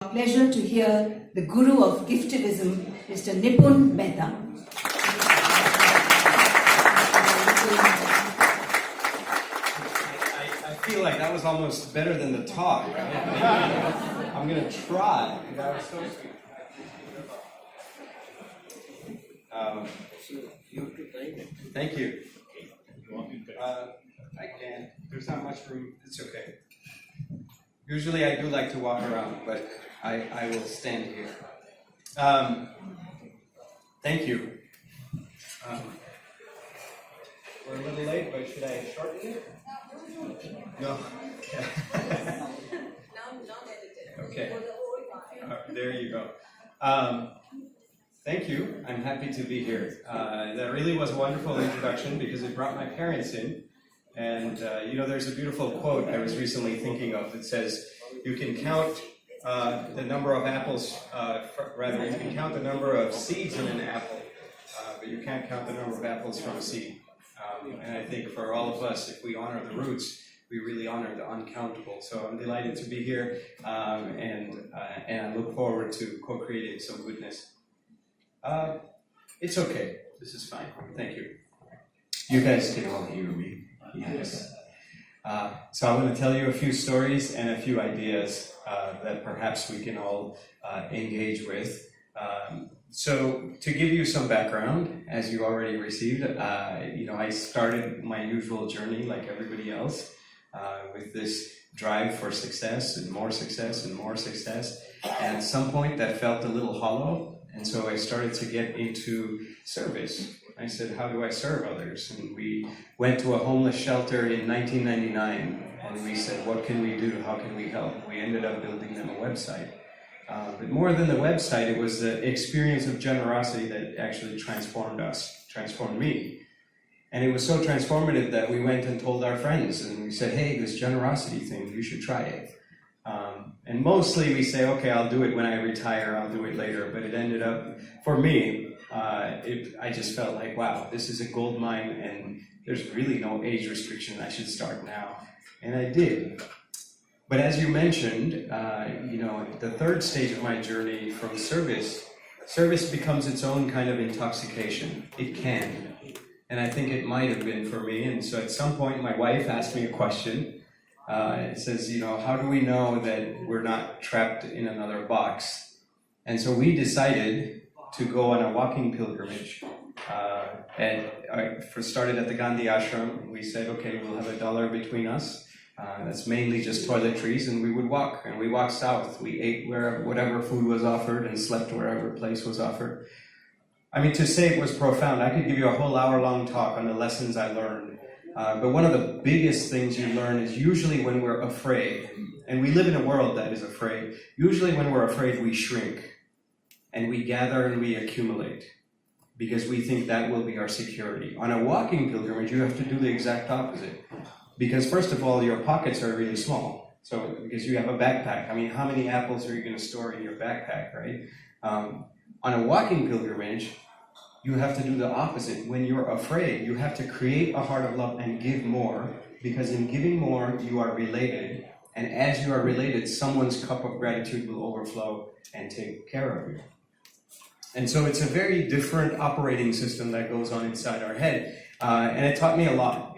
Pleasure to hear the guru of giftivism, Mr. Nipun Mehta. I feel like that was almost better than the talk. I'm going to try. That was so sweet. Thank you. I can. There's not much room. It's okay. Usually I do like to walk around, but I will stand here. Thank you. We're a little late, but should I shorten it? No. Okay. There you go. Thank you. I'm happy to be here. That really was a wonderful introduction because it brought my parents in. And, there's a beautiful quote I was recently thinking of that says, you can count the number of apples, you can count the number of seeds in an apple, but you can't count the number of apples from a seed. And I think for all of us, if we honor the roots, we really honor the uncountable. So I'm delighted to be here, and I look forward to co-creating some goodness. It's okay. This is fine. Thank you. You guys can all hear me. Yes. So I'm going to tell you a few stories and a few ideas that perhaps we can all engage with. So to give you some background, as you already received, I started my usual journey like everybody else with this drive for success and more success and more success. And at some point that felt a little hollow, and so I started to get into service. I said, how do I serve others? And we went to a homeless shelter in 1999, and we said, what can we do? How can we help? We ended up building them a website. But more than the website, it was the experience of generosity that actually transformed me. And it was so transformative that we went and told our friends, and we said, hey, this generosity thing, you should try it. And mostly we say, okay, I'll do it when I retire, I'll do it later. But it ended up, for me, I just felt like, wow, this is a gold mine, and there's really no age restriction. I should start now. And I did. But as you mentioned, the third stage of my journey from service becomes its own kind of intoxication. It can. And I think it might have been for me. And so at some point, my wife asked me a question. It says, how do we know that we're not trapped in another box? And so we decided to go on a walking pilgrimage. Started at the Gandhi ashram. We said, okay, we'll have $1 between us. That's mainly just toiletries, and we would walk. And we walked south. We ate whatever food was offered and slept wherever place was offered. I mean, to say it was profound, I could give you a whole hour-long talk on the lessons I learned. But one of the biggest things you learn is usually when we're afraid, and we live in a world that is afraid, usually when we're afraid we shrink, and we gather and we accumulate, because we think that will be our security. On a walking pilgrimage, you have to do the exact opposite. Because first of all, your pockets are really small. So, because you have a backpack. I mean, how many apples are you going to store in your backpack, right? On a walking pilgrimage, you have to do the opposite. When you're afraid, you have to create a heart of love and give more, because in giving more, you are related. And as you are related, someone's cup of gratitude will overflow and take care of you. And so it's a very different operating system that goes on inside our head. And it taught me a lot.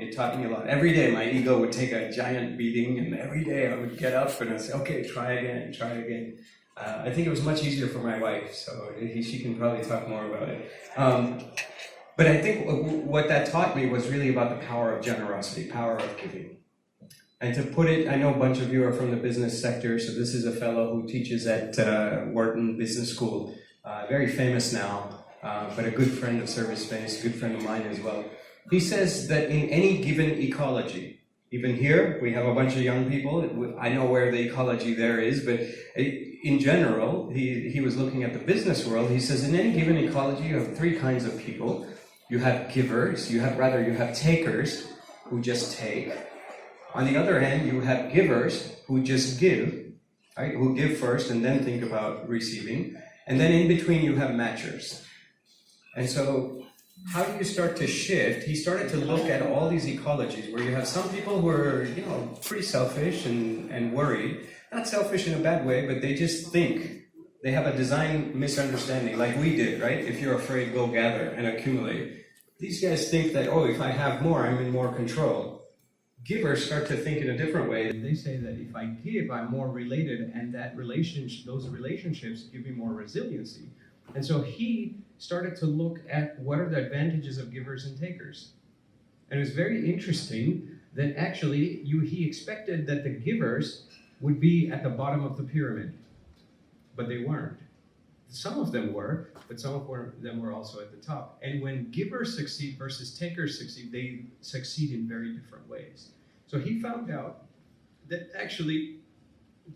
Every day my ego would take a giant beating, and every day I would get up and I'd say, okay, try again. I think it was much easier for my wife, so she can probably talk more about it. But I think what that taught me was really about the power of generosity, power of giving. And to put it, I know a bunch of you are from the business sector, so this is a fellow who teaches at Wharton Business School, very famous now, but a good friend of Service Space, good friend of mine as well. He says that in any given ecology, even here, we have a bunch of young people. I know where the ecology there is, but in general, he was looking at the business world. He says in any given ecology, you have three kinds of people. You have givers, you have takers who just take. On the other hand, you have givers who just give, right? Who give first and then think about receiving. And then in between, you have matchers. And so how do you start to shift? He started to look at all these ecologies where you have some people who are, pretty selfish and worried. not selfish in a bad way, but they just think. They have a design misunderstanding, like we did, right? If you're afraid, go gather and accumulate. These guys think that, oh, if I have more, I'm in more control. Givers start to think in a different way. They say that if I give, I'm more related, and those relationships give me more resiliency. And so he started to look at what are the advantages of givers and takers. And it was very interesting that actually he expected that the givers would be at the bottom of the pyramid, but they weren't. Some of them were, but some of them were also at the top. And when givers succeed versus takers succeed, they succeed in very different ways. So he found out that actually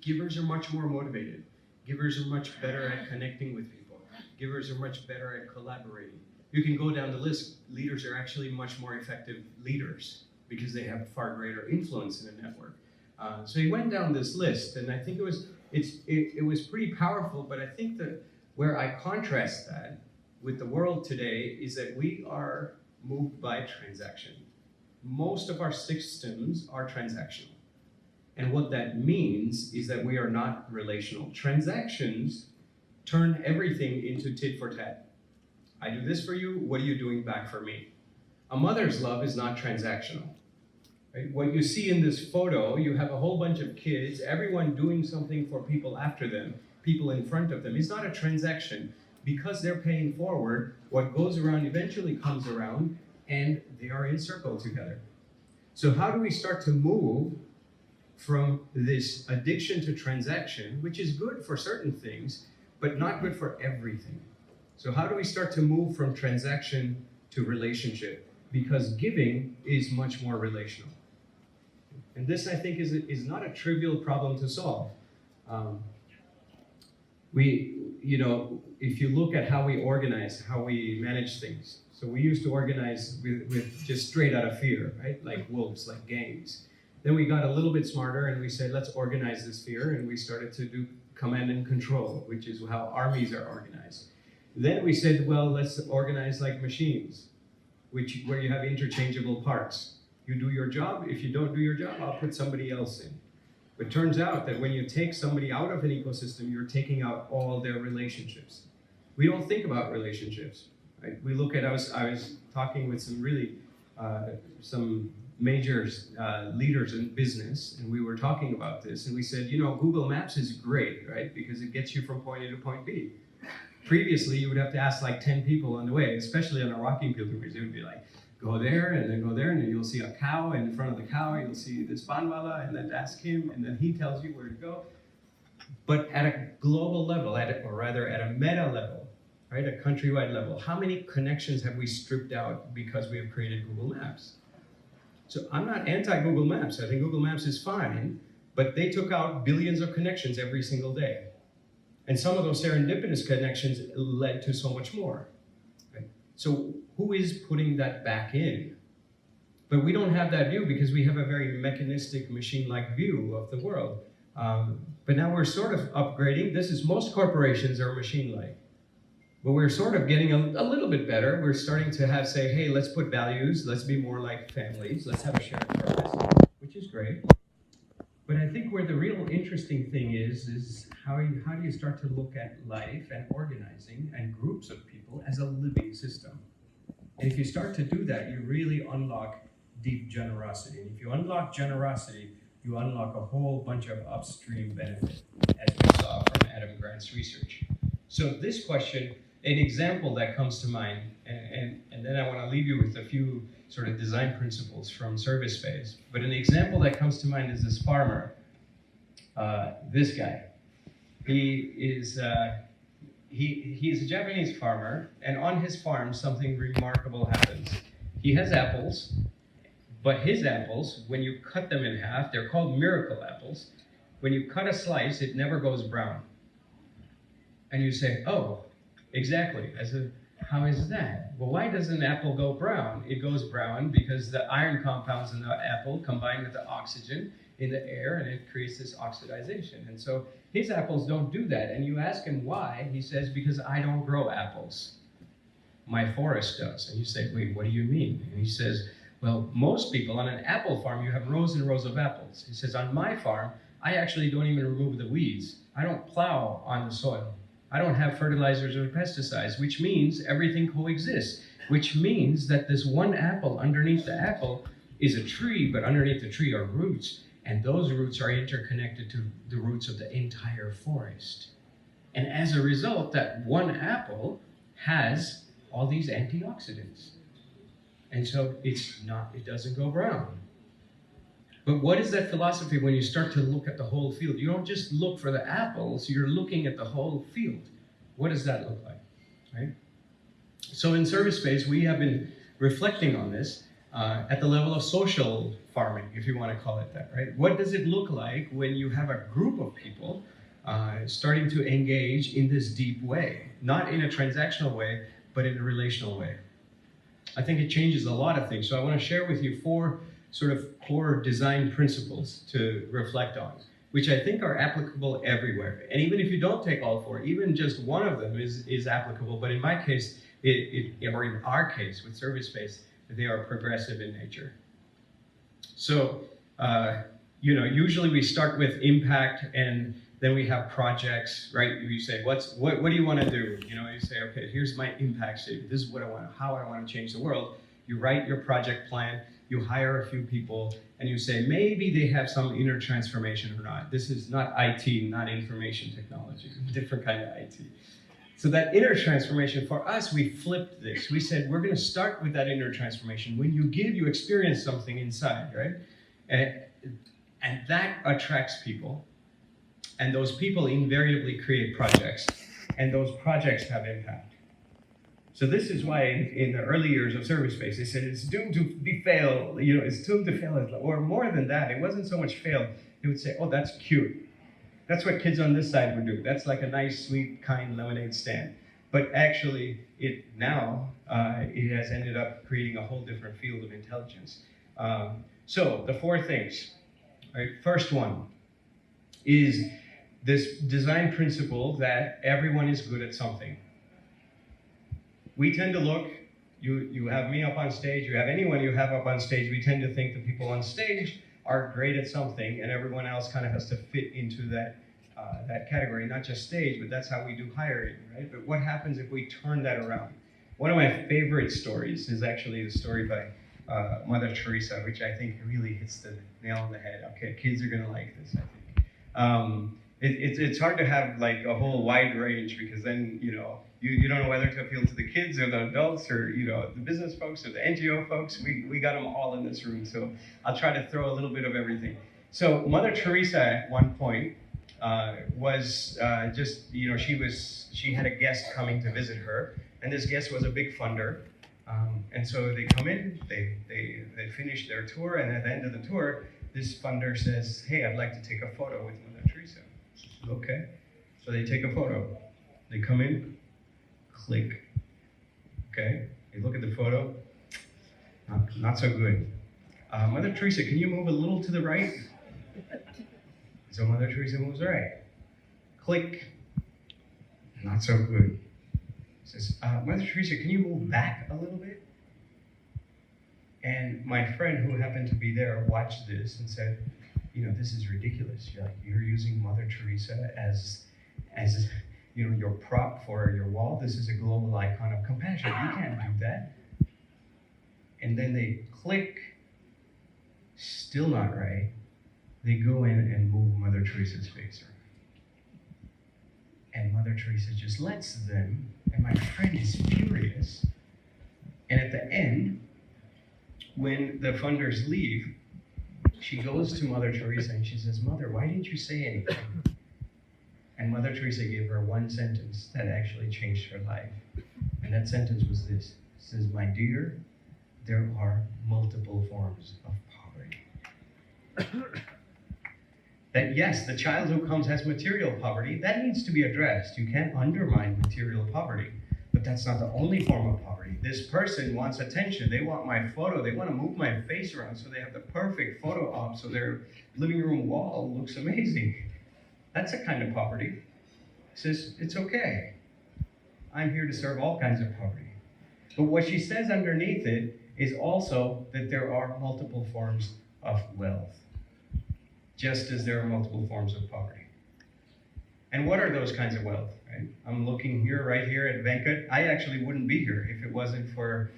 givers are much more motivated. Givers are much better at connecting with people. Givers are much better at collaborating. You can go down the list. Leaders are actually much more effective leaders because they have far greater influence in a network. So he went down this list, and I think it was pretty powerful, but I think that where I contrast that with the world today is that we are moved by transaction. Most of our systems are transactional. And what that means is that we are not relational. Transactions turn everything into tit for tat. I do this for you, what are you doing back for me? A mother's love is not transactional. Right? What you see in this photo, you have a whole bunch of kids, everyone doing something for people after them, people in front of them. It's not a transaction. Because they're paying forward, what goes around eventually comes around, and they are in circle together. So how do we start to move from this addiction to transaction, which is good for certain things, but not good for everything? So how do we start to move from transaction to relationship? Because giving is much more relational. And this, I think, is not a trivial problem to solve. If you look at how we organize, how we manage things. So we used to organize with just straight out of fear, right? Like wolves, like gangs. Then we got a little bit smarter and we said, let's organize this fear. And we started to do command and control, which is how armies are organized. Then we said, well, let's organize like machines, where you have interchangeable parts. You do your job. If you don't do your job, I'll put somebody else in. But it turns out that when you take somebody out of an ecosystem, you're taking out all their relationships. We don't think about relationships. Right? We look at, I was talking with some major leaders in business, and we were talking about this, and we said, Google Maps is great, right? Because it gets you from point A to point B. Previously, you would have to ask like 10 people on the way, especially on a walking pilgrimage. It would be like, go there, and then go there, and then you'll see a cow, and in front of the cow, you'll see this banwala, and then ask him, and then he tells you where to go. But at a global level, or rather at a meta level, right, a countrywide level, how many connections have we stripped out because we have created Google Maps? So I'm not anti-Google Maps. I think Google Maps is fine, but they took out billions of connections every single day. And some of those serendipitous connections led to so much more. Right? So who is putting that back in? But we don't have that view because we have a very mechanistic, machine-like view of the world. But now we're sort of upgrading. Most corporations are machine-like. But we're sort of getting a little bit better. We're starting to say, hey, let's put values. Let's be more like families. Let's have a shared purpose, which is great. But I think where the real interesting thing is how do you start to look at life and organizing and groups of people as a living system? And if you start to do that, you really unlock deep generosity. And if you unlock generosity, you unlock a whole bunch of upstream benefit, as we saw from Adam Grant's research. So this question, an example that comes to mind, and then I want to leave you with a few sort of design principles from service phase. But an example that comes to mind is this farmer, this guy. He's a Japanese farmer, and on his farm something remarkable happens. He has apples, but his apples, when you cut them in half, they're called miracle apples. When you cut a slice, it never goes brown. And you say, oh, exactly. How is that? Well, why does an apple go brown? It goes brown because the iron compounds in the apple combine with the oxygen in the air, and it creates this oxidization. And so his apples don't do that. And you ask him why, he says, because I don't grow apples. My forest does. And you say, wait, what do you mean? And he says, well, most people on an apple farm, you have rows and rows of apples. He says, on my farm, I actually don't even remove the weeds. I don't plow on the soil. I don't have fertilizers or pesticides, which means everything coexists, which means that this one apple underneath the apple is a tree, but underneath the tree are roots, and those roots are interconnected to the roots of the entire forest. And as a result, that one apple has all these antioxidants. And so it doesn't go brown. But what is that philosophy when you start to look at the whole field? You don't just look for the apples, you're looking at the whole field. What does that look like, right? So in service space, we have been reflecting on this at the level of social farming, if you want to call it that, right? What does it look like when you have a group of people starting to engage in this deep way? Not in a transactional way, but in a relational way. I think it changes a lot of things. So I want to share with you 4 sort of core design principles to reflect on, which I think are applicable everywhere. And even if you don't take all 4, even just one of them is applicable. But in my case, or in our case with service space, they are progressive in nature. So, usually we start with impact, and then we have projects, right? You say, what do you want to do? You say, okay, here's my impact statement. This is what I want, how I want to change the world. You write your project plan, you hire a few people, and you say, maybe they have some inner transformation or not. This is not IT, not information technology, different kind of IT. So that inner transformation, for us, we flipped this. We said, we're going to start with that inner transformation. When you experience something inside, right? And that attracts people. And those people invariably create projects. And those projects have impact. So this is why in the early years of service space, they said it's doomed to fail. It's doomed to fail. Or more than that, it wasn't so much fail. They would say, oh, that's cute. That's what kids on this side would do. That's like a nice, sweet, kind lemonade stand. But actually, it has ended up creating a whole different field of intelligence. So the 4 things. Right? First one is this design principle that everyone is good at something. We tend to look, you have me up on stage, you have anyone you have up on stage, we tend to think the people on stage are great at something, and everyone else kind of has to fit into that category, not just stage, but that's how we do hiring, right? But what happens if we turn that around? One of my favorite stories is actually the story by Mother Teresa, which I think really hits the nail on the head. Okay, kids are gonna like this, I think. It's hard to have like a whole wide range, because then, you don't know whether to appeal to the kids or the adults or, the business folks or the NGO folks. We got them all in this room, so I'll try to throw a little bit of everything. So Mother Teresa at one point was she had a guest coming to visit her, and this guest was a big funder. And so they come in, they finish their tour, and at the end of the tour, this funder says, hey, I'd like to take a photo with Mother Teresa. Okay, so they take a photo. They come in, click. Okay, you look at the photo, not so good. Mother Teresa, can you move a little to the right? So Mother Teresa moves right. Click, not so good. Says, Mother Teresa, can you move back a little bit? And my friend who happened to be there watched this and said, this is ridiculous. You're using Mother Teresa as your prop for your wall. This is a global icon of compassion. You can't do that. And then they click, still not right. They go in and move Mother Teresa's face around. And Mother Teresa just lets them, and my friend is furious. And at the end, when the funders leave, she goes to Mother Teresa and she says, Mother, why didn't you say anything? And Mother Teresa gave her one sentence that actually changed her life. And that sentence was this. It says, my dear, there are multiple forms of poverty. That yes, the child who comes has material poverty. That needs to be addressed. You can't undermine material poverty. But that's not the only form of poverty. This person wants attention. They want my photo. They want to move my face around so they have the perfect photo op so their living room wall looks amazing. That's a kind of poverty. It says, it's okay. I'm here to serve all kinds of poverty. But what she says underneath it is also that there are multiple forms of wealth. just as there are multiple forms of poverty. And what are those kinds of wealth? Right? I'm looking here, right here at Venkat. I actually wouldn't be here if it wasn't for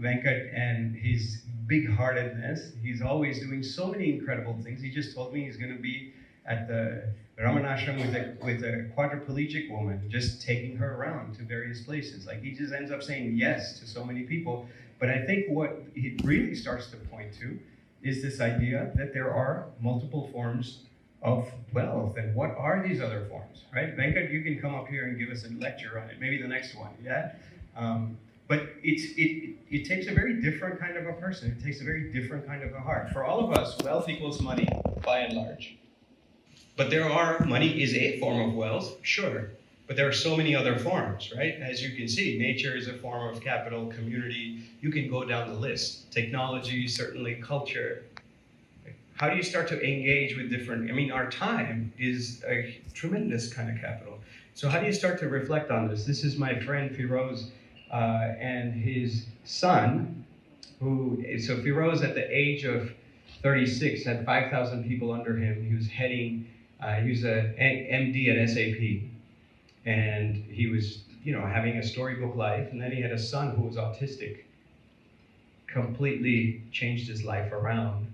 Venkat and his big-heartedness. He's always doing so many incredible things. He just told me he's going to be at the Ramanashram with a quadriplegic woman, just taking her around to various places. Like, he just ends up saying yes to so many people. But I think what it really starts to point to is this idea that there are multiple forms of wealth. And what are these other forms, right? Venkat, you can come up here and give us a lecture on it, maybe the next one, yeah? But it takes a very different kind of a person. It takes a very different kind of a heart. For all of us, wealth equals money, by and large. But money is a form of wealth, sure. But there are so many other forms, right? As you can see, nature is a form of capital, community. You can go down the list. Technology, certainly culture. How do you start to engage with our time is a tremendous kind of capital. So how do you start to reflect on this? This is my friend Firoz and his son, so Firoz at the age of 36 had 5,000 people under him. He was he was an MD at SAP. And he was, having a storybook life. And then he had a son who was autistic. Completely changed his life around.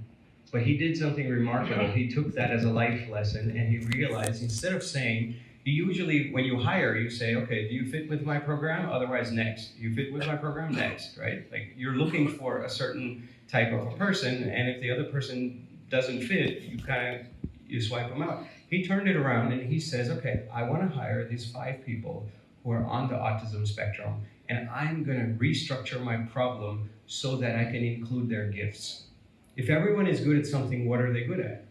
But he did something remarkable. He took that as a life lesson, and he realized, instead of saying, usually when you hire, you say, okay, do you fit with my program? Otherwise, next. You fit with my program? Next, right? Like, you're looking for a certain type of a person, and if the other person doesn't fit, you swipe them out. He turned it around and he says, okay, I want to hire these 5 people who are on the autism spectrum, and I'm going to restructure my problem so that I can include their gifts. If everyone is good at something, what are they good at?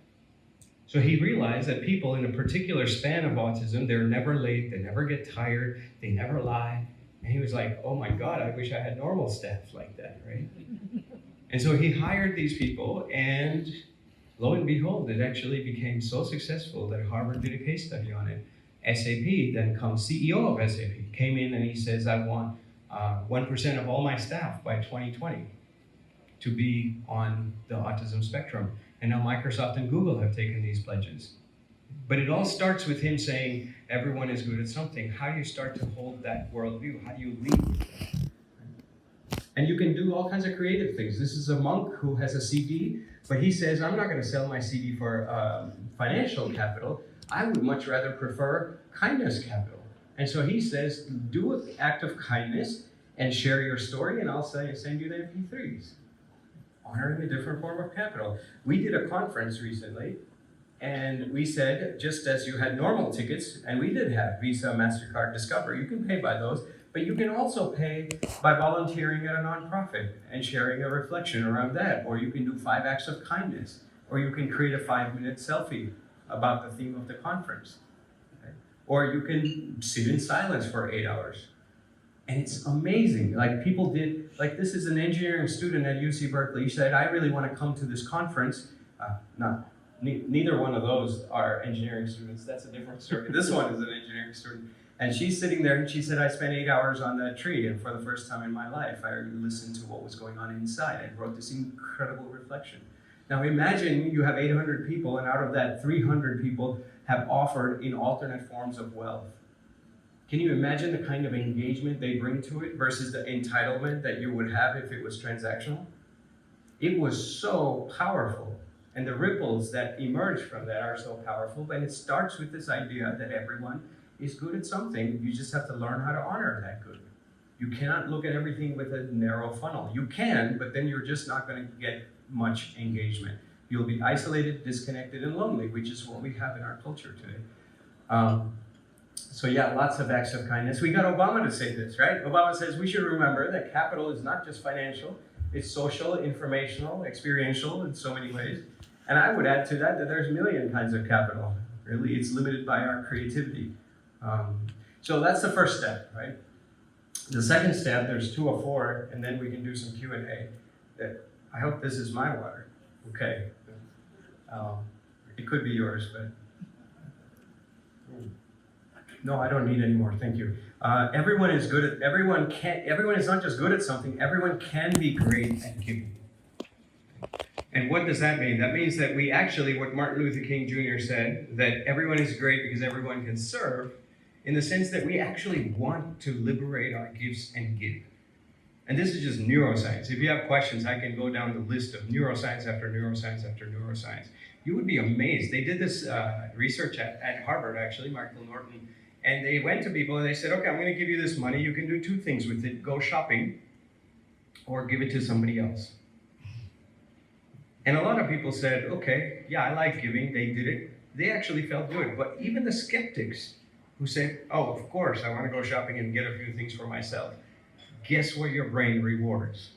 So he realized that people in a particular span of autism, they're never late, they never get tired, they never lie. And he was like, oh my God, I wish I had normal staff like that, right? And so he hired these people, and lo and behold, it actually became so successful that Harvard did a case study on it. SAP, then comes CEO of SAP, came in and he says, I want 1% of all my staff by 2020 to be on the autism spectrum. And now Microsoft and Google have taken these pledges. But it all starts with him saying, everyone is good at something. How do you start to hold that worldview? How do you lead with that? And you can do all kinds of creative things. This is a monk who has a CD, but he says, I'm not going to sell my CD for financial capital. I would much rather prefer kindness capital. And so he says, do an act of kindness and share your story, and I'll send you the MP3s. Honoring a different form of capital. We did a conference recently, and we said, just as you had normal tickets, and we did have Visa, MasterCard, Discover, you can pay by those, but you can also pay by volunteering at a nonprofit and sharing a reflection around that, or you can do 5 acts of kindness, or you can create a 5-minute selfie about the theme of the conference. Okay? Or you can sit in silence for 8 hours. And it's amazing. Like, people did, like, this is an engineering student at UC Berkeley. He said, I really want to come to this conference. Neither one of those are engineering students. That's a different story. This one is an engineering student. And she's sitting there and she said, I spent 8 hours on that tree, and for the first time in my life, I listened to what was going on inside and wrote this incredible reflection. Now imagine you have 800 people, and out of that, 300 people have offered in alternate forms of wealth. Can you imagine the kind of engagement they bring to it versus the entitlement that you would have if it was transactional? It was so powerful. And the ripples that emerge from that are so powerful. But it starts with this idea that everyone is good at something. You just have to learn how to honor that good. You cannot look at everything with a narrow funnel. You can, but then you're just not going to get much engagement. You'll be isolated, disconnected, and lonely, which is what we have in our culture today. So yeah, lots of acts of kindness. We got Obama to say this, right? Obama says we should remember that capital is not just financial, it's social, informational, experiential in so many ways. And I would add to that there's a million kinds of capital. Really, it's limited by our creativity. So that's the first step, right? The second step, there's 2 or 4, and then we can do some Q&A. I hope this is my water. Okay. It could be yours, but... No, I don't need any more, thank you. Everyone is not just good at something, everyone can be great at giving. And what does that mean? That means that we actually, what Martin Luther King Jr. said, that everyone is great because everyone can serve, in the sense that we actually want to liberate our gifts and give. And this is just neuroscience. If you have questions, I can go down the list of neuroscience after neuroscience after neuroscience. You would be amazed. They did this research at Harvard, actually, Michael Norton, and they went to people and they said, okay, I'm going to give you this money. You can do two things with it. Go shopping or give it to somebody else. And a lot of people said, okay, yeah, I like giving. They did it. They actually felt good. But even the skeptics who said, oh, of course, I want to go shopping and get a few things for myself. Guess what your brain rewards?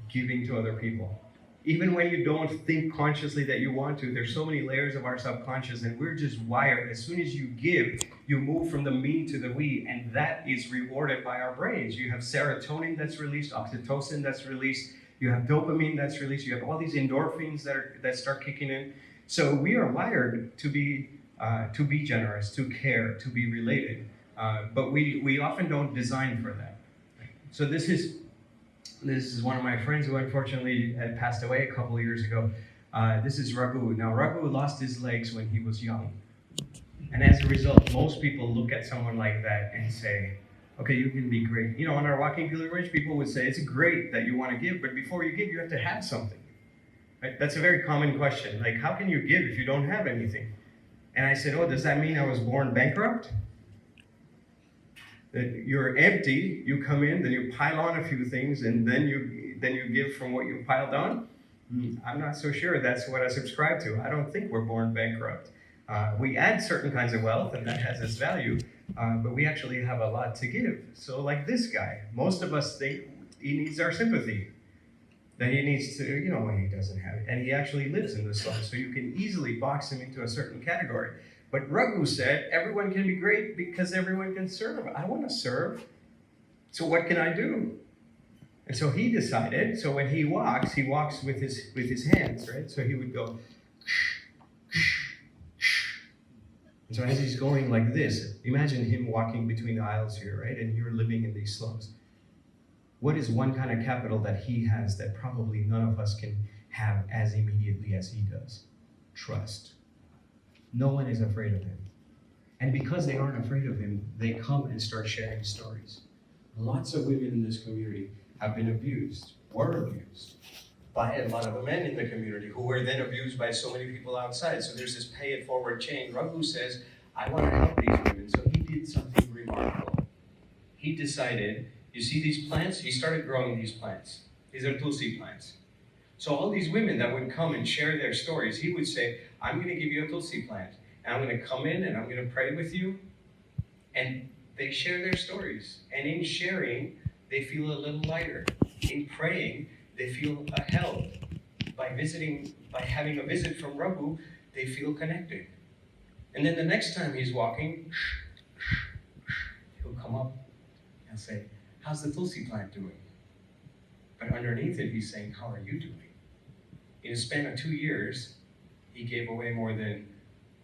Giving to other people. Even when you don't think consciously that you want to, there's so many layers of our subconscious, and we're just wired. As soon as you give, you move from the me to the we, and that is rewarded by our brains. You have serotonin that's released, oxytocin that's released, you have dopamine that's released, you have all these endorphins that start kicking in. So we are wired to be generous, to care, to be related, but we often don't design for that. So this is one of my friends who unfortunately had passed away a couple of years ago. This is Raghu. Now Raghu lost his legs when he was young. And as a result, most people look at someone like that and say, okay, you can be great. You know, on our walking pilgrimage, people would say, it's great that you want to give, but before you give, you have to have something. Right? That's a very common question. Like, how can you give if you don't have anything? And I said, oh, does that mean I was born bankrupt? That you're empty, you come in, then you pile on a few things, and then you give from what you piled on? I'm not so sure that's what I subscribe to. I don't think we're born bankrupt. We add certain kinds of wealth, and that has its value, but we actually have a lot to give. So like this guy, most of us think he needs our sympathy, that he needs to, you know, he doesn't have it, and he actually lives in the slums, so you can easily box him into a certain category. But Raghu said, everyone can be great because everyone can serve. I want to serve, so what can I do? And so he decided, so when he walks with his hands, right? So he would go, and so as he's going like this, imagine him walking between the aisles here, right? And you're living in these slums. What is one kind of capital that he has that probably none of us can have as immediately as he does? Trust. No one is afraid of him. And because they aren't afraid of him, they come and start sharing stories. Lots of women in this community have been abused, were abused, by a lot of the men in the community who were then abused by so many people outside. So there's this pay it forward chain. Raghu says, I want to help these women. So he did something remarkable. He decided, you see these plants? He started growing these plants. These are tulsi plants. So all these women that would come and share their stories, he would say, I'm going to give you a tulsi plant, and I'm going to come in and I'm going to pray with you. And they share their stories. And in sharing, they feel a little lighter. In praying, they feel held. By having a visit from Raghu, they feel connected. And then the next time he's walking, he'll come up and say, how's the tulsi plant doing? But underneath it, he's saying, how are you doing? In a span of 2 years, he gave away more than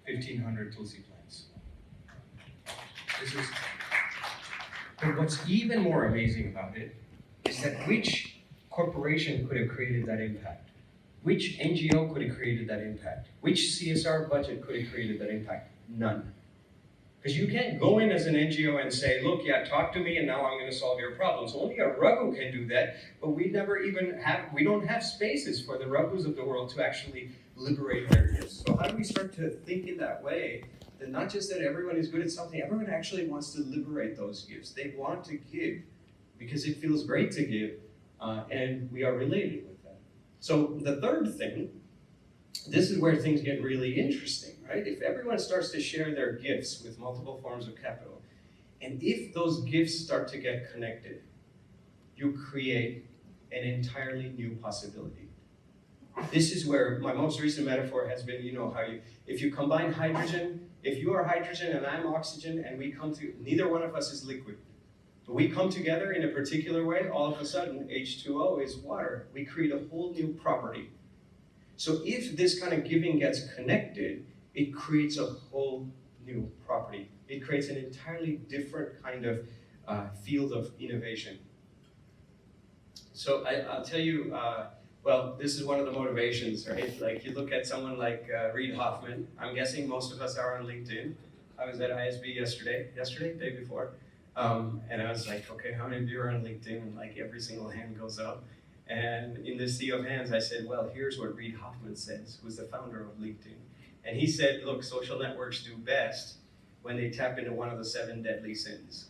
1,500 tulsi plants. But what's even more amazing about it is that which corporation could have created that impact? Which NGO could have created that impact? Which CSR budget could have created that impact? None. Because you can't go in as an NGO and say, look, yeah, talk to me and now I'm going to solve your problems. Only a Raghu can do that, but we don't have spaces for the Raghus of the world to actually liberate their gifts. So how do we start to think in that way? That not just that everyone is good at something, everyone actually wants to liberate those gifts. They want to give because it feels great to give, and we are related with that. So the third thing, this is where things get really interesting, right? If everyone starts to share their gifts with multiple forms of capital, and if those gifts start to get connected, you create an entirely new possibility. This is where my most recent metaphor has been, if you combine hydrogen, if you are hydrogen and I'm oxygen, and we come to, neither one of us is liquid, but we come together in a particular way, all of a sudden, H2O is water. We create a whole new property. So if this kind of giving gets connected, it creates a whole new property. It creates an entirely different kind of field of innovation. So I'll tell you, Well, this is one of the motivations, right? Like you look at someone like Reid Hoffman. I'm guessing most of us are on LinkedIn. I was at ISB day before. And I was like, okay, how many of you are on LinkedIn? And like every single hand goes up. And in this sea of hands, I said, well, here's what Reid Hoffman says, who's the founder of LinkedIn. And he said, look, social networks do best when they tap into one of the 7 deadly sins.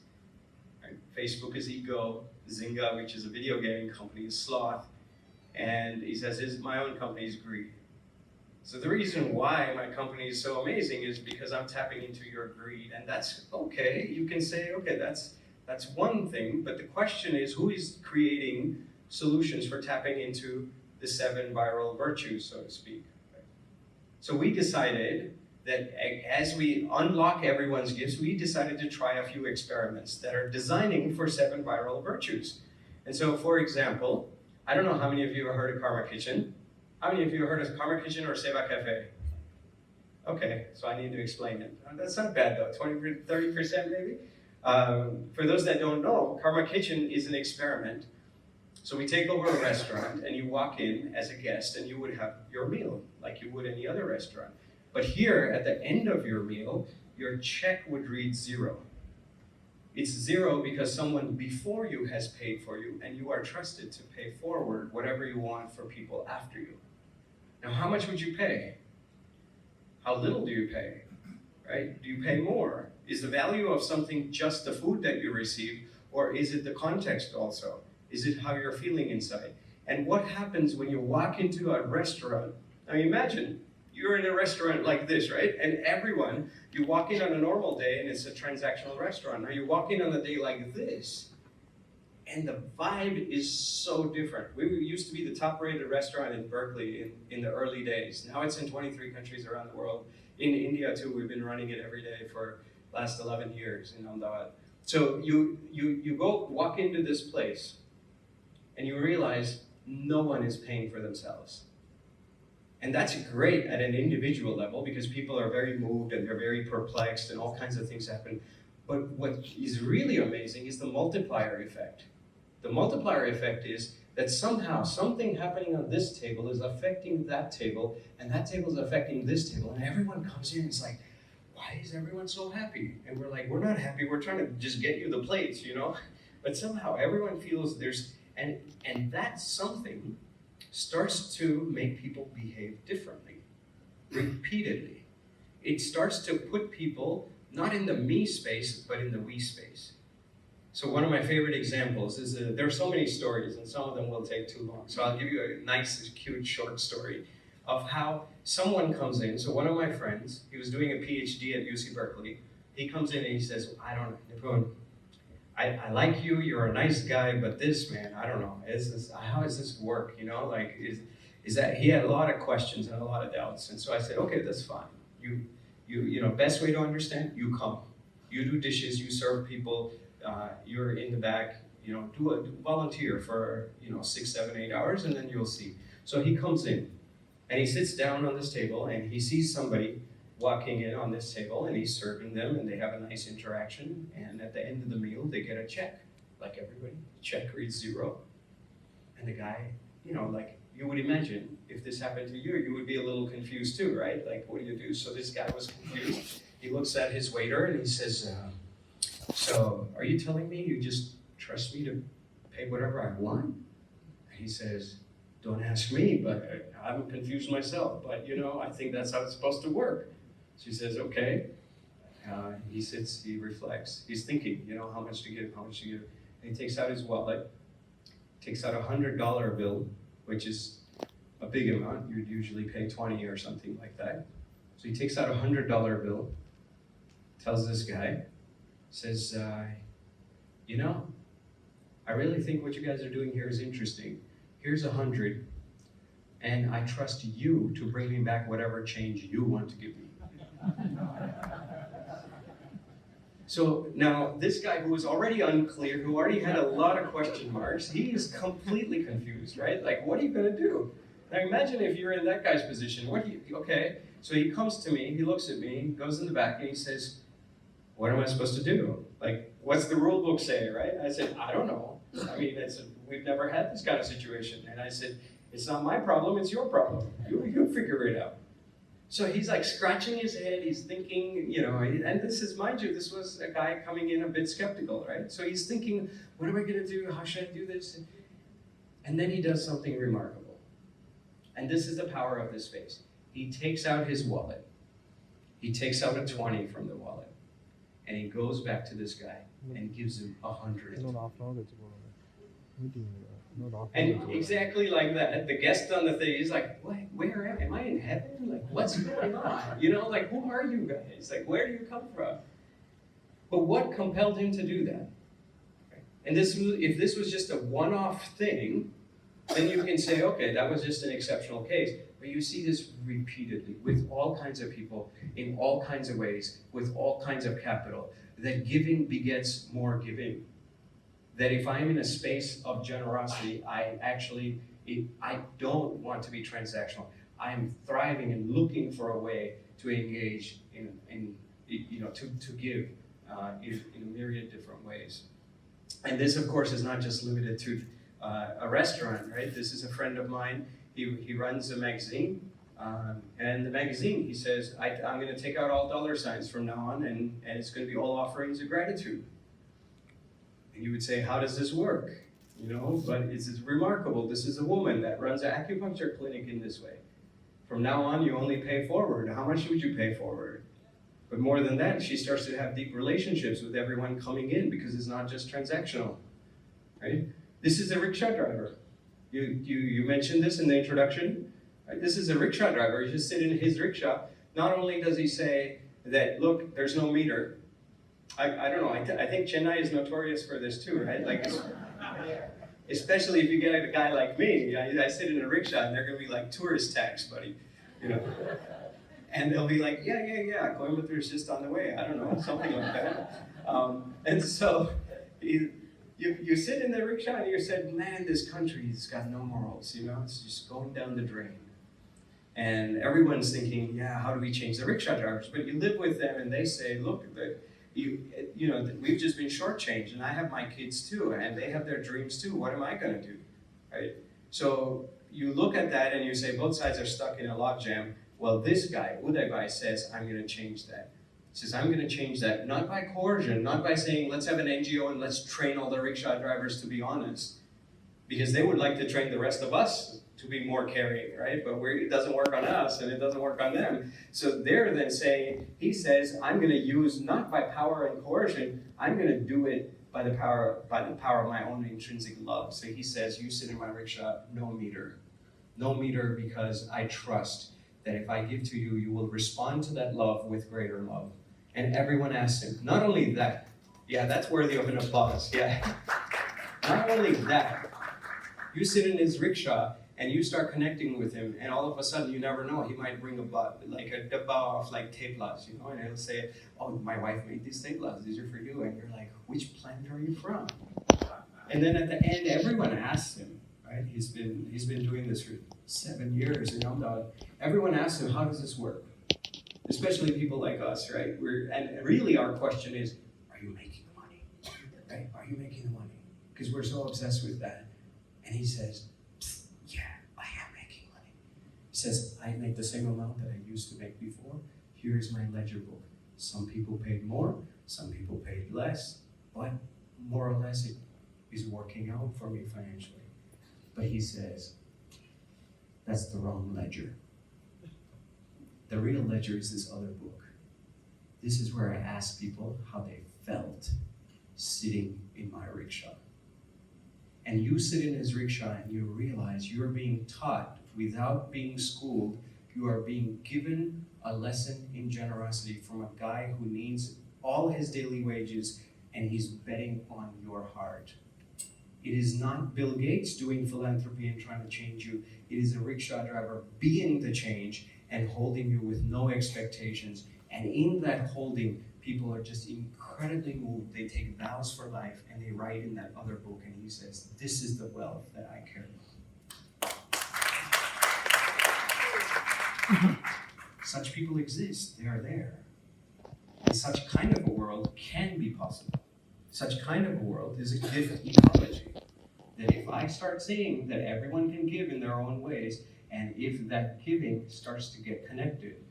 Right? Facebook is ego, Zynga, which is a video gaming company, is sloth, and he says, my own company is greed. So the reason why my company is so amazing is because I'm tapping into your greed, and that's okay. You can say, okay, that's one thing, but the question is, who is creating solutions for tapping into the 7 viral virtues, so to speak? So we decided that as we unlock everyone's gifts, we decided to try a few experiments that are designing for 7 viral virtues. And so, for example, I don't know how many of you have heard of Karma Kitchen. How many of you have heard of Karma Kitchen or Seva Cafe? Okay, so I need to explain it. That's not bad though, 20, 30% maybe? For those that don't know, Karma Kitchen is an experiment. So we take over a restaurant and you walk in as a guest and you would have your meal like you would any other restaurant. But here, at the end of your meal, your check would read 0. It's 0 because someone before you has paid for you and you are trusted to pay forward whatever you want for people after you. Now, how much would you pay? How little do you pay, right? Do you pay more? Is the value of something just the food that you receive, or is it the context also? Is it how you're feeling inside? And what happens when you walk into a restaurant? Now imagine, you're in a restaurant like this, right? And everyone, you walk in on a normal day and it's a transactional restaurant. Now you walk in on a day like this, and the vibe is so different. We used to be the top rated restaurant in Berkeley in the early days. Now it's in 23 countries around the world. In India too, we've been running it every day for the last 11 years in Ahmedabad. So you go walk into this place and you realize no one is paying for themselves. And that's great at an individual level because people are very moved and they're very perplexed and all kinds of things happen. But what is really amazing is the multiplier effect. The multiplier effect is that somehow something happening on this table is affecting that table, and that table is affecting this table, and everyone comes in and it's like, why is everyone so happy? And we're like, we're not happy, we're trying to just get you the plates, you know? But somehow everyone feels there's, and that something starts to make people behave differently, repeatedly. It starts to put people not in the me space, but in the we space. So one of my favorite examples is, there are so many stories and some of them will take too long. So I'll give you a nice, cute, short story of how someone comes in. So one of my friends, he was doing a PhD at UC Berkeley. He comes in and he says, I don't know, Nipun, I like you, you're a nice guy, but this, man, I don't know, how does this work? You know, like, is that, he had a lot of questions and a lot of doubts. And so I said, okay, that's fine. You know, best way to understand, you come. You do dishes, you serve people, you're in the back, you know, do a volunteer for, you know, 6, 7, 8 hours, and then you'll see. So he comes in, and he sits down on this table, and he sees somebody walking in on this table, and he's serving them, and they have a nice interaction, and at the end of the meal, they get a check, like everybody. Check reads 0, and the guy, you know, like, you would imagine if this happened to you, you would be a little confused too, right? Like, what do you do? So this guy was confused. He looks at his waiter and he says, so are you telling me you just trust me to pay whatever I want? And he says, don't ask me, but I'm confused myself. But you know, I think that's how it's supposed to work. She says, okay. He sits, he reflects. He's thinking, you know, how much to give, how much to give. And he takes out his wallet, takes out $100 bill, which is a big amount. You'd usually pay 20 or something like that. So he takes out a $100 bill, tells this guy, says, you know, I really think what you guys are doing here is interesting. Here's 100, and I trust you to bring me back whatever change you want to give me. So now this guy who was already unclear, who already had a lot of question marks, he is completely confused, right? Like, what are you gonna do? Now imagine if you're in that guy's position, okay. So he comes to me, he looks at me, goes in the back and he says, what am I supposed to do? Like, what's the rule book say, right? I said, I don't know. I mean, we've never had this kind of situation. And I said, It's not my problem, it's your problem. You figure it out. So he's like scratching his head, he's thinking, you know, and this is, mind you, this was a guy coming in a bit skeptical, right? So he's thinking, what am I gonna do? How should I do this? And then he does something remarkable. And this is the power of this space. He takes out his wallet. He takes out a 20 from the wallet. And he goes back to this guy and gives him 100. And exactly like that, the guest on the thing, he's like, what, where am I in heaven? Like, what's going on? You know, like, who are you guys? Like, where do you come from? But what compelled him to do that? And if this was just a one-off thing, then you can say, okay, that was just an exceptional case. But you see this repeatedly with all kinds of people, in all kinds of ways, with all kinds of capital, that giving begets more giving. That if I'm in a space of generosity, I don't want to be transactional. I'm thriving and looking for a way to engage to give in a myriad different ways. And this, of course, is not just limited to a restaurant, right? This is a friend of mine. He runs a magazine, and the magazine, he says, I'm going to take out all dollar signs from now on, and it's going to be all offerings of gratitude. And you would say, how does this work? You know, but it's remarkable. This is a woman that runs an acupuncture clinic in this way. From now on, you only pay forward. How much would you pay forward? But more than that, she starts to have deep relationships with everyone coming in because it's not just transactional, right? This is a rickshaw driver. You mentioned this in the introduction. Right? This is a rickshaw driver. He's just sitting in his rickshaw. Not only does he say that, look, there's no meter. I don't know, I think Chennai is notorious for this too, right? Like, especially if you get a guy like me, I sit in a rickshaw and they're gonna be like, tourist tax, buddy, you know? And they'll be like, yeah, Coimbatore is just on the way, I don't know, something like that. And so, you sit in the rickshaw and you said, man, this country's got no morals, you know? It's just going down the drain. And everyone's thinking, yeah, how do we change the rickshaw drivers? But you live with them and they say, look, you know, we've just been shortchanged, and I have my kids too, and they have their dreams too. What am I going to do, right? So you look at that and you say both sides are stuck in a logjam. Well, this guy, Uday Bhai, says, I'm going to change that. He says, I'm going to change that, not by coercion, not by saying, let's have an NGO and let's train all the rickshaw drivers to be honest, because they would like to train the rest of us to be more caring, right? But it doesn't work on us and it doesn't work on them. So they're then saying, he says, I'm going to use not by power and coercion, I'm going to do it by the power of my own intrinsic love. So he says, you sit in my rickshaw, no meter. No meter, because I trust that if I give to you, you will respond to that love with greater love. And everyone asks him, not only that, yeah, that's worthy of an applause, yeah. Not only that, you sit in his rickshaw and you start connecting with him, and all of a sudden, you never know, he might bring a dabba of like teplas, you know, and he'll say, oh, my wife made these teplas, these are for you, and you're like, which planet are you from? And then at the end, everyone asks him, right? He's been doing this for 7 years in Ahmedabad. Everyone asks him, how does this work? Especially people like us, right? And really our question is, are you making the money? Right? Are you making the money? Because we're so obsessed with that. And he says, yeah, I am making money. He says, I make the same amount that I used to make before. Here's my ledger book. Some people paid more, some people paid less, but more or less it is working out for me financially. But he says, that's the wrong ledger. The real ledger is this other book. This is where I ask people how they felt sitting in my rickshaw. And you sit in his rickshaw and you realize you're being taught without being schooled. You are being given a lesson in generosity from a guy who needs all his daily wages and he's betting on your heart. It is not Bill Gates doing philanthropy and trying to change you. It is a rickshaw driver being the change and holding you with no expectations. And in that holding, people are just incredibly moved. They take vows for life and they write in that other book, and he says, this is the wealth that I care about. Such people exist, they are there. And such kind of a world can be possible. Such kind of a world is a gift ecology. that if I start seeing that everyone can give in their own ways, and if that giving starts to get connected,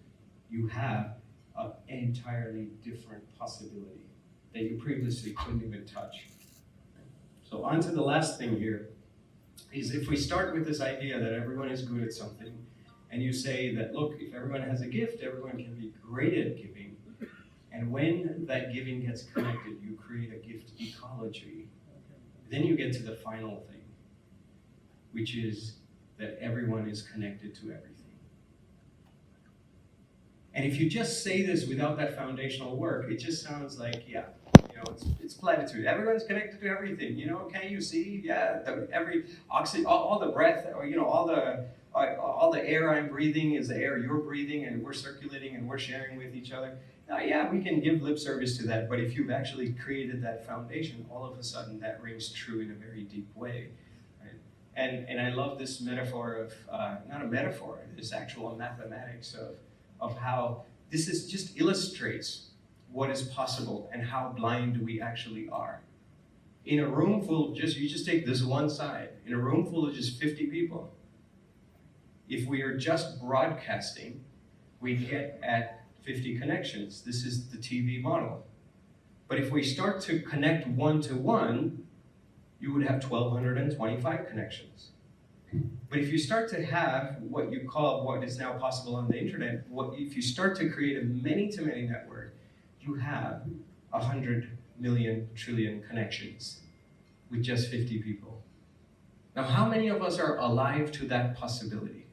you have an entirely different possibility that you previously couldn't even touch. So on to the last thing here, is if we start with this idea that everyone is good at something, and you say that, look, if everyone has a gift, everyone can be great at giving, and when that giving gets connected, you create a gift ecology, then you get to the final thing, which is that everyone is connected to everything. And if you just say this without that foundational work, it just sounds like, yeah, it's platitude. Everyone's connected to everything. Can't you see? Yeah, every oxygen, all the breath, or all the air I'm breathing is the air you're breathing, and we're circulating and we're sharing with each other. Now, yeah, we can give lip service to that, but if you've actually created that foundation, all of a sudden that rings true in a very deep way. Right? And I love this metaphor of, not a metaphor, this actual mathematics of how this is just illustrates what is possible and how blind we actually are. In a room full of you just take this one side, in a room full of just 50 people, if we are just broadcasting, we get at 50 connections. This is the TV model. But if we start to connect one-to-one, you would have 1,225 connections. But if you start to have what you call, what is now possible on the internet, if you start to create a many-to-many network, you have 100 million trillion connections with just 50 people. Now, how many of us are alive to that possibility?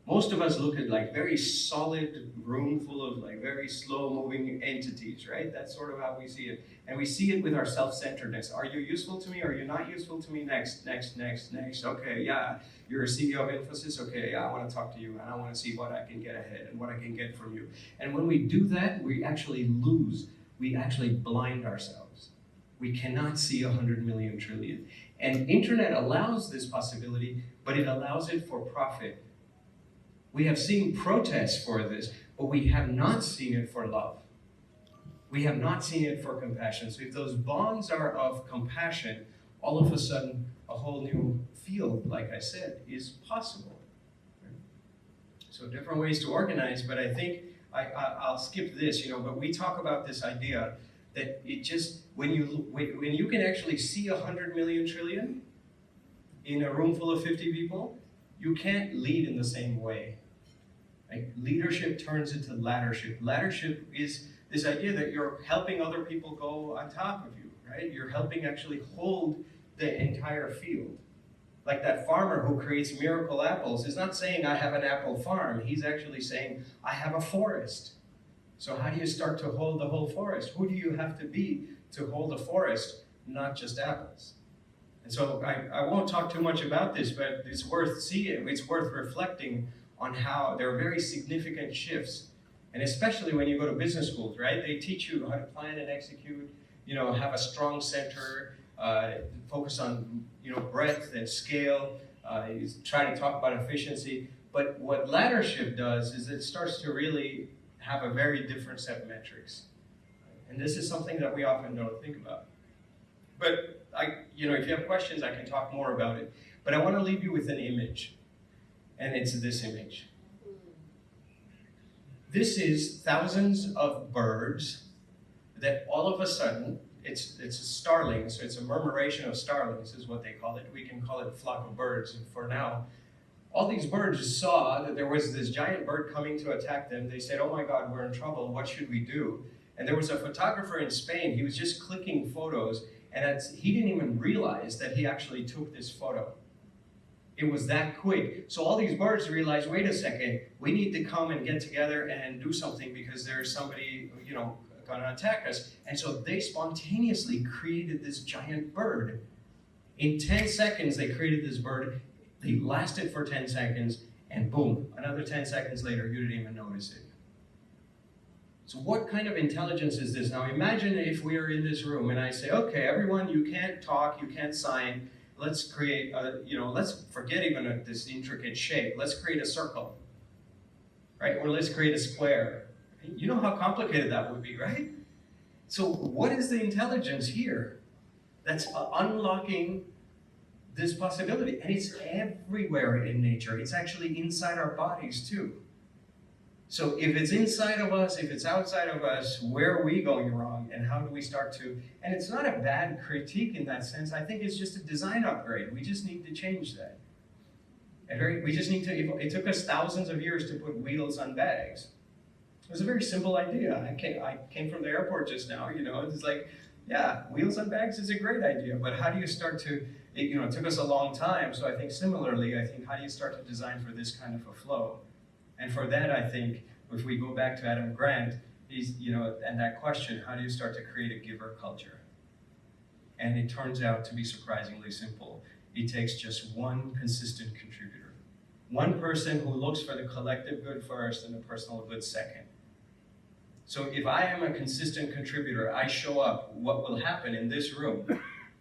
Most of us look at very solid room full of very slow-moving entities, right? That's sort of how we see it. And we see it with our self-centeredness. Are you useful to me? Are you not useful to me? Next. Okay, yeah, you're a CEO of Infosys. Okay, yeah, I want to talk to you, and I want to see what I can get ahead and what I can get from you. And when we do that, we actually lose. We actually blind ourselves. We cannot see 100 million trillion. And internet allows this possibility, but it allows it for profit. We have seen protests for this, but we have not seen it for love. We have not seen it for compassion. So if those bonds are of compassion, all of a sudden, a whole new field, like I said, is possible. So different ways to organize, but I think I'll skip this, but we talk about this idea that it just, when you can actually see 100 million trillion in a room full of 50 people, you can't lead in the same way. Right? Leadership turns into laddership. Laddership is this idea that you're helping other people go on top of you, right? You're helping actually hold the entire field. Like that farmer who creates miracle apples is not saying, I have an apple farm. He's actually saying, I have a forest. So how do you start to hold the whole forest? Who do you have to be to hold a forest, not just apples? And so I won't talk too much about this, but it's worth seeing, it's worth reflecting on how there are very significant shifts. And especially when you go to business schools, right? They teach you how to plan and execute, have a strong center, focus on, breadth and scale, try to talk about efficiency. But what laddership does is it starts to really have a very different set of metrics. And this is something that we often don't think about. But if you have questions, I can talk more about it. But I want to leave you with an image. And it's this image. This is thousands of birds that all of a sudden, it's a starling, so it's a murmuration of starlings is what they call it. We can call it a flock of birds for now. All these birds saw that there was this giant bird coming to attack them. They said, oh my God, we're in trouble. What should we do? And there was a photographer in Spain. He was just clicking photos, and he didn't even realize that he actually took this photo. It was that quick. So all these birds realized, wait a second, we need to come and get together and do something because there's somebody, going to attack us. And so they spontaneously created this giant bird. In 10 seconds, they created this bird. They lasted for 10 seconds, and boom, another 10 seconds later, you didn't even notice it. So what kind of intelligence is this? Now imagine if we are in this room and I say, okay, everyone, you can't talk, you can't sign. Let's create, let's forget even this intricate shape. Let's create a circle, right? Or let's create a square. You know how complicated that would be, right? So what is the intelligence here that's unlocking this possibility, and it's everywhere in nature. It's actually inside our bodies too. So if it's inside of us, if it's outside of us, where are we going wrong, and how do we start to, and it's not a bad critique in that sense. I think it's just a design upgrade. We just need to change that. And we just need to, it took us thousands of years to put wheels on bags. It was a very simple idea. I came from the airport just now, it's like, yeah, wheels on bags is a great idea, but how do you start to, it took us a long time, so I think similarly, how do you start to design for this kind of a flow? And for that, I think, if we go back to Adam Grant, and that question, how do you start to create a giver culture? And it turns out to be surprisingly simple. It takes just one consistent contributor. One person who looks for the collective good first and the personal good second. So if I am a consistent contributor, I show up, what will happen in this room,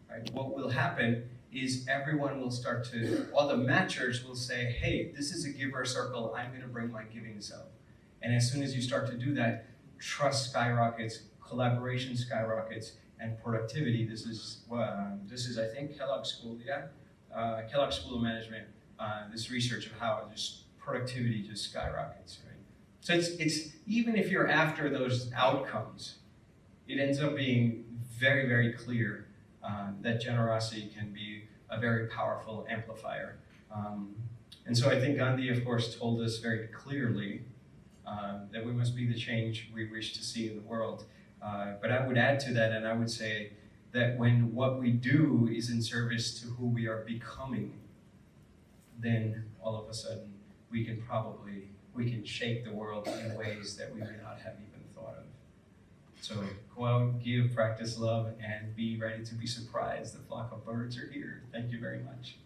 right? What will happen is everyone will start to, all the matchers will say, hey, this is a giver circle, I'm gonna bring my giving self. And as soon as you start to do that, trust skyrockets, collaboration skyrockets, and productivity. This is I think Kellogg School, Kellogg School of Management. This research of how just productivity just skyrockets, right? So it's even if you're after those outcomes, it ends up being very, very clear that generosity can be a very powerful amplifier. And so I think Gandhi, of course, told us very clearly that we must be the change we wish to see in the world. But I would add to that, and I would say that when what we do is in service to who we are becoming, then all of a sudden we can shape the world in ways that we may not have even thought of. So go out, give, practice love, and be ready to be surprised. The flock of birds are here. Thank you very much.